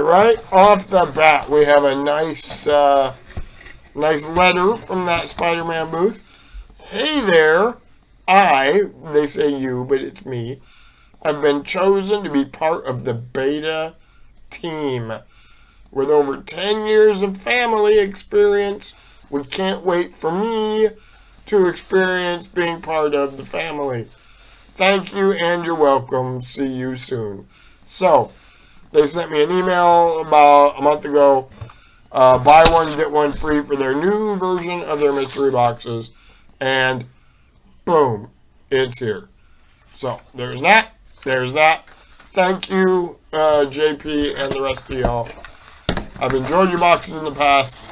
right off the bat, we have a nice letter from that Spider-Man booth. Hey there, they say you, but it's me, I've been chosen to be part of the beta team. With over 10 years of family experience, we can't wait for me to experience being part of the family. Thank you and you're welcome. See you soon. So, they sent me an email about a month ago. Buy one, get one free for their new version of their mystery boxes. And boom, it's here. So, there's that. There's that. Thank you, JP and the rest of y'all. I've enjoyed your boxes in the past.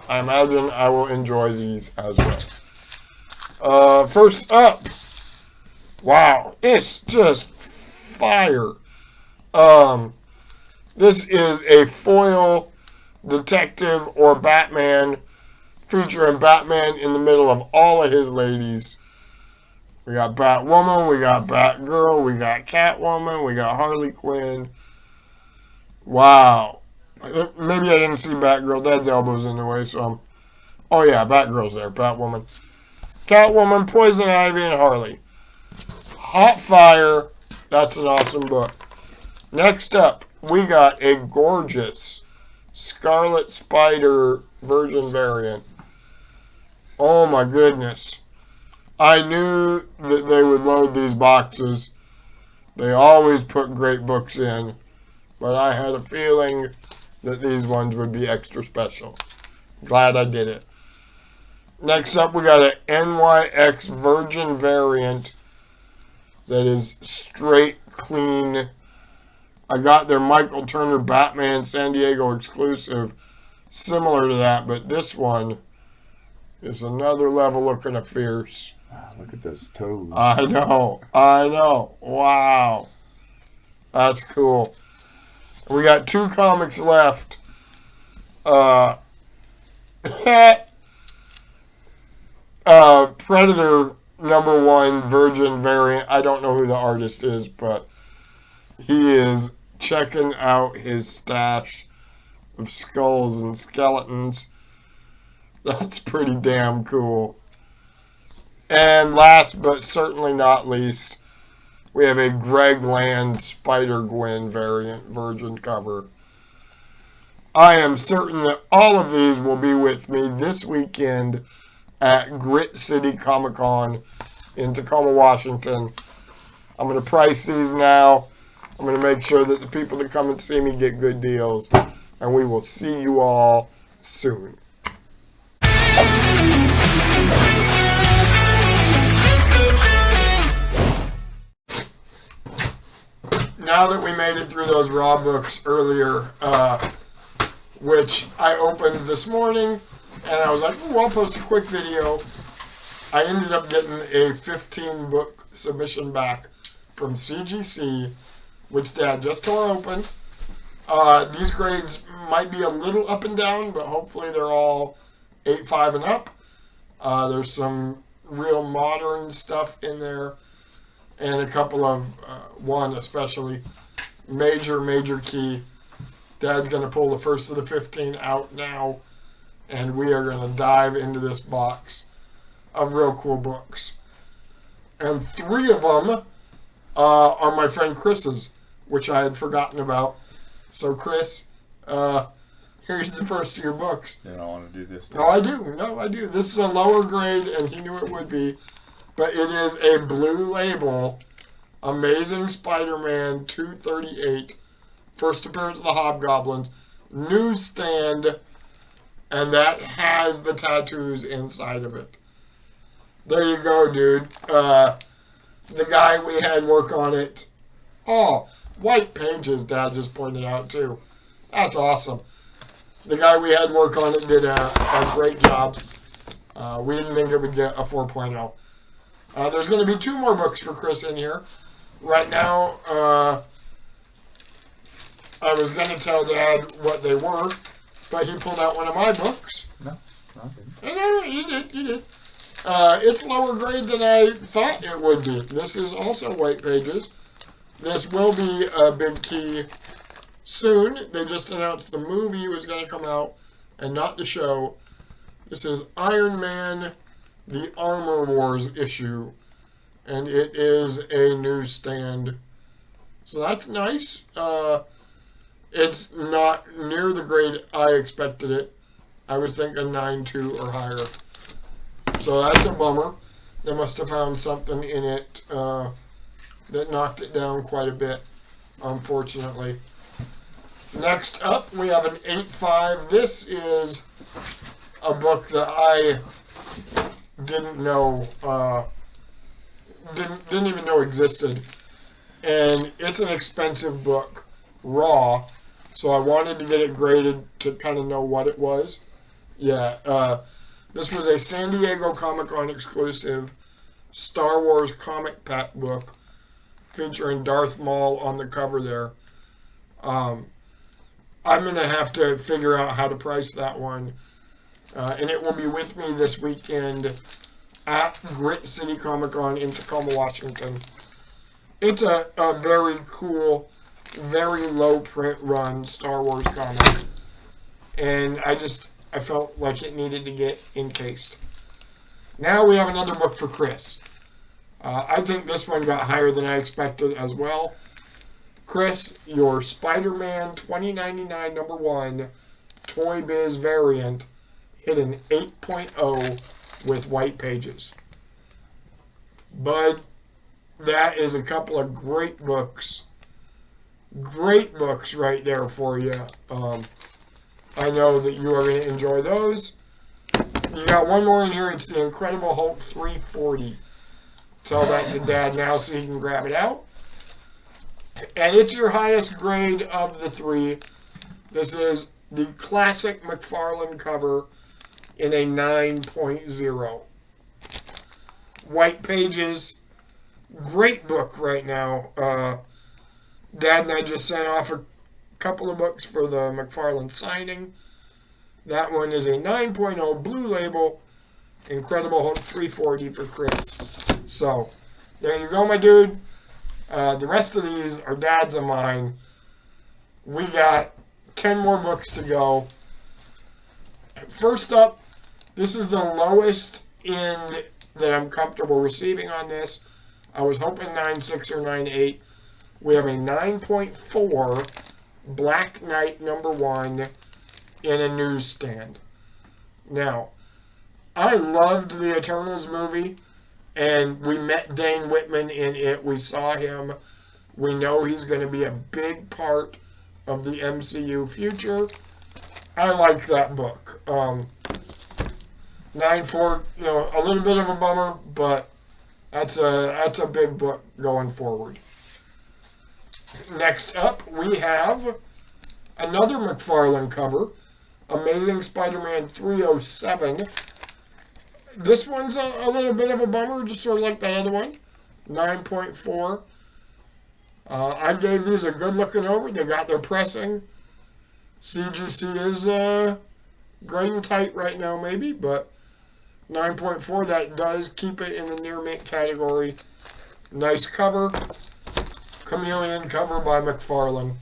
I imagine I will enjoy these as well. First up. Wow, it's just fire. This is a foil detective or Batman featuring Batman in the middle of all of his ladies. We got Batwoman, we got Batgirl, we got Catwoman, we got Harley Quinn. Wow. Maybe I didn't see Batgirl. Dad's elbow's in the way, so oh yeah, Batgirl's there. Batwoman. Catwoman, Poison Ivy, and Harley. Hot fire. That's an awesome book. Next up, we got a gorgeous Scarlet Spider Virgin variant. Oh my goodness. I knew that they would load these boxes. They always put great books in. But I had a feeling that these ones would be extra special. Glad I did it. Next up, we got an NYX Virgin variant that is straight clean. I got their Michael Turner Batman San Diego exclusive, similar to that, but this one is another level looking at fierce. Wow, look at those toes. I know. Wow. That's cool. We got 2 comics left. Predator #1 Virgin variant. I don't know who the artist is, but he is checking out his stash of skulls and skeletons. That's pretty damn cool. And last but certainly not least, we have a Greg Land Spider-Gwen variant Virgin cover. I am certain that all of these will be with me this weekend at Grit City Comic Con in Tacoma, Washington. I'm going to price these now. I'm going to make sure that the people that come and see me get good deals. And we will see you all soon. Now that we made it through those raw books earlier, which I opened this morning, and I was like, ooh, I'll post a quick video. I ended up getting a 15-book submission back from CGC, which Dad just tore open. These grades might be a little up and down, but hopefully they're all 8.5 and up. There's some real modern stuff in there, and a couple of, one especially, major key. Dad's going to pull the first of the 15 out now, and we are going to dive into this box of real cool books. And 3 of them are my friend Chris's, which I had forgotten about. So Chris, here's the first of your books. You don't want to do this? No, I do. No, I do. This is a lower grade, and he knew it would be. But it is a blue label, Amazing Spider-Man 238, first appearance of the Hobgoblins, newsstand, and that has the tattoos inside of it. There you go, dude. The guy we had work on it. Oh, white pages, Dad just pointed out, too. That's awesome. The guy we had work on it did a great job. We didn't think it would get a 4.0. There's going to be 2 more books for Chris in here. Right now, I was going to tell Dad what they were, but he pulled out one of my books. No, nothing. No, you did. It's lower grade than I thought it would be. This is also white pages. This will be a big key soon. They just announced the movie was going to come out and not the show. This is Iron Man, the Armor Wars issue, and it is a newsstand. So that's nice. It's not near the grade I expected it. I was thinking 9.2 or higher. So that's a bummer. They must have found something in it that knocked it down quite a bit, unfortunately. Next up, we have an 8.5. This is a book that I didn't know, didn't even know existed. And it's an expensive book, raw, so I wanted to get it graded to kind of know what it was. Yeah, this was a San Diego Comic-Con exclusive Star Wars comic pack book featuring Darth Maul on the cover there. I'm going to have to figure out how to price that one. And it will be with me this weekend at Grit City Comic-Con in Tacoma, Washington. It's a very cool, very low print run Star Wars comic. And I felt like it needed to get encased. Now we have another book for Chris. I think this one got higher than I expected as well. Chris, your Spider-Man 2099 #1 Toy Biz variant hit an 8.0 with white pages. Bud, that is a couple of great books. Great books right there for you. I know that you are going to enjoy those. You got one more in here. It's the Incredible Hulk 340. Tell that to Dad now so he can grab it out. And it's your highest grade of the three. This is the classic McFarlane cover in a 9.0. White pages. Great book right now. Dad and I just sent off a couple of books for the McFarlane signing. That one is a 9.0 blue label. Incredible Hulk 340 for Chris. So, there you go, my dude. The rest of these are Dad's and mine. We got 10 more books to go. First up, this is the lowest end that I'm comfortable receiving on this. I was hoping 9.6 or 9.8. We have a 9.4 Black Knight #1 in a newsstand. Now, I loved the Eternals movie, and we met Dane Whitman in it. We saw him. We know he's going to be a big part of the MCU future. I like that book. 9.4, a little bit of a bummer, but that's a big book going forward. Next up, we have another McFarlane cover, Amazing Spider-Man 307. This one's a little bit of a bummer, just sort of like that other one. 9.4. I gave these a good looking over. They got their pressing. CGC is grading tight right now, maybe, but 9.4, that does keep it in the near mint category. Nice cover. Chameleon cover by McFarlane.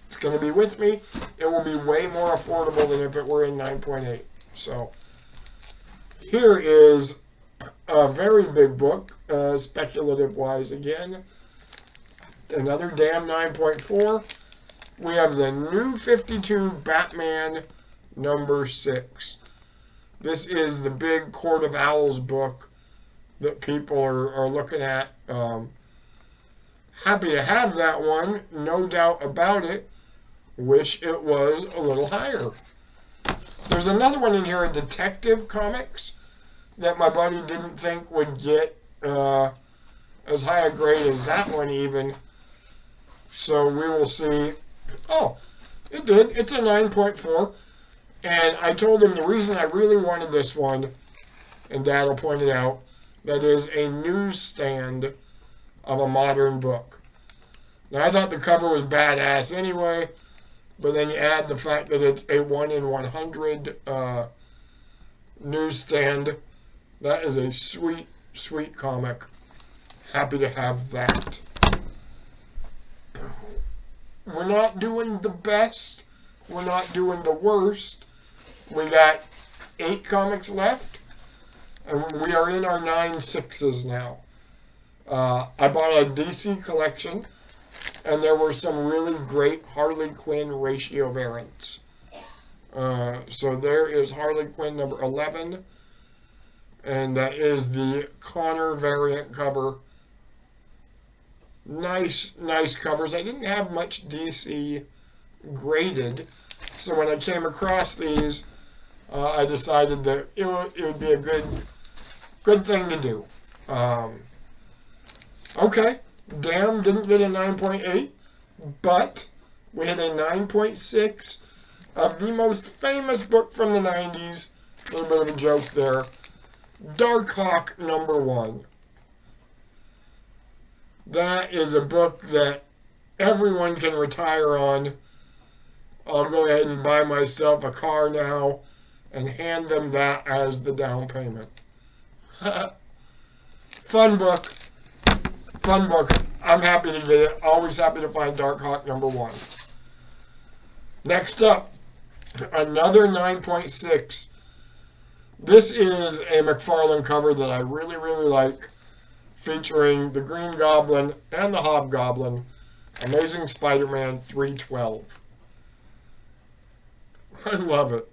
It's going to be with me. It will be way more affordable than if it were in 9.8. So, here is a very big book, speculative-wise again. Another damn 9.4. We have the New 52 Batman #6. This is the big Court of Owls book that people are looking at. Happy to have that one, no doubt about it. Wish it was a little higher. There's another one in here, a Detective Comics, that my buddy didn't think would get as high a grade as that one even. So we will see. Oh, it did. It's a 9.4. And I told him the reason I really wanted this one, and Dad will point it out, that is a newsstand of a modern book. Now, I thought the cover was badass anyway, but then you add the fact that it's a 1 in 100 newsstand. That is a sweet, sweet comic. Happy to have that. we're not doing the best. We're not doing the worst. We got 8 comics left, and we are in our 9/6s now. I bought a DC collection, and there were some really great Harley Quinn ratio variants. So there is Harley Quinn number 11, and that is the Connor variant cover. Nice covers. I didn't have much DC graded, so when I came across these, I decided that it would be a good thing to do. Okay, Damn didn't get a 9.8, but we had a 9.6 of the most famous book from the 90s. A little bit of a joke there. Dark Hawk number 1. That is a book that everyone can retire on. I'll go ahead and buy myself a car now and hand them that as the down payment. Fun book. Fun book. I'm happy to get it. Always happy to find Dark Hawk number 1. Next up, another 9.6. This is a McFarlane cover that I really like, featuring the Green Goblin and the Hobgoblin. Amazing Spider-Man 312. I love it.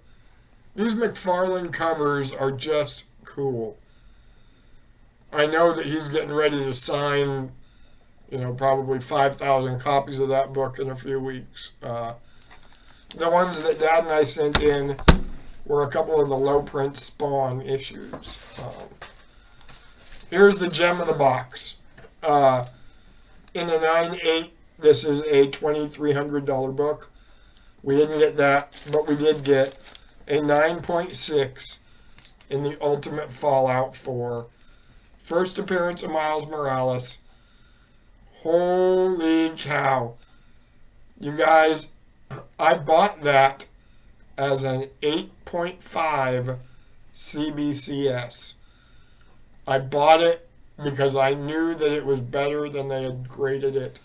These McFarlane covers are just cool. I know that he's getting ready to sign, probably 5,000 copies of that book in a few weeks. The ones that Dad and I sent in were a couple of the low print Spawn issues. Here's the gem of the box. In a 9.8, this is a $2,300 book. We didn't get that, but we did get a 9.6 in the Ultimate Fallout 4. First appearance of Miles Morales. Holy cow. You guys, I bought that as an 8.5 CBCS. I bought it because I knew that it was better than they had graded it.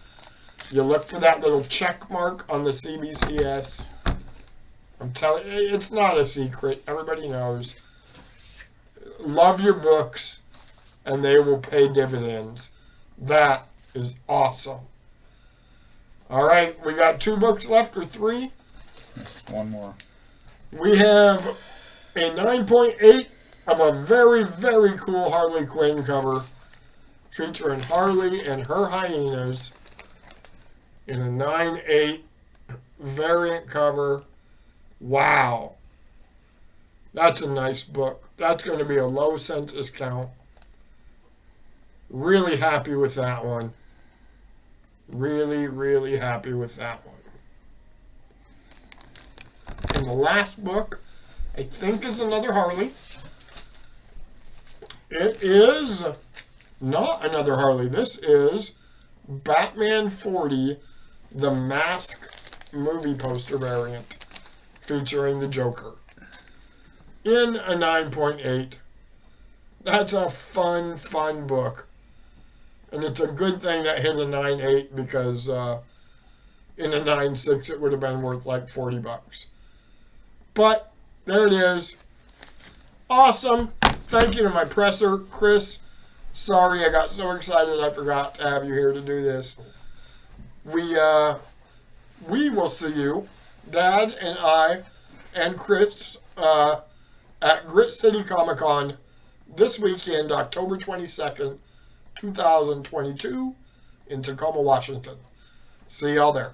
You look for that little check mark on the CBCS. I'm telling you, it's not a secret. Everybody knows. Love your books, and they will pay dividends. That is awesome. All right, we got 2 books left, or 3? Just one more. We have a 9.8 of a very cool Harley Quinn cover featuring Harley and her hyenas in a 9.8 variant cover. Wow. That's a nice book. That's going to be a low census count. Really happy with that one. Really happy with that one. And the last book, I think, is another Harley. It is not another Harley. This is Batman 40, the Mask movie poster variant, featuring the Joker. In a 9.8. That's a fun book. And it's a good thing that hit a 9.8 because in a 9.6 it would have been worth like $40. But there it is. Awesome. Thank you to my presser, Chris. Sorry, I got so excited I forgot to have you here to do this. We will see you, Dad and I and Chris, at Grit City Comic Con this weekend, October 22nd, 2022, in Tacoma, Washington. See y'all there.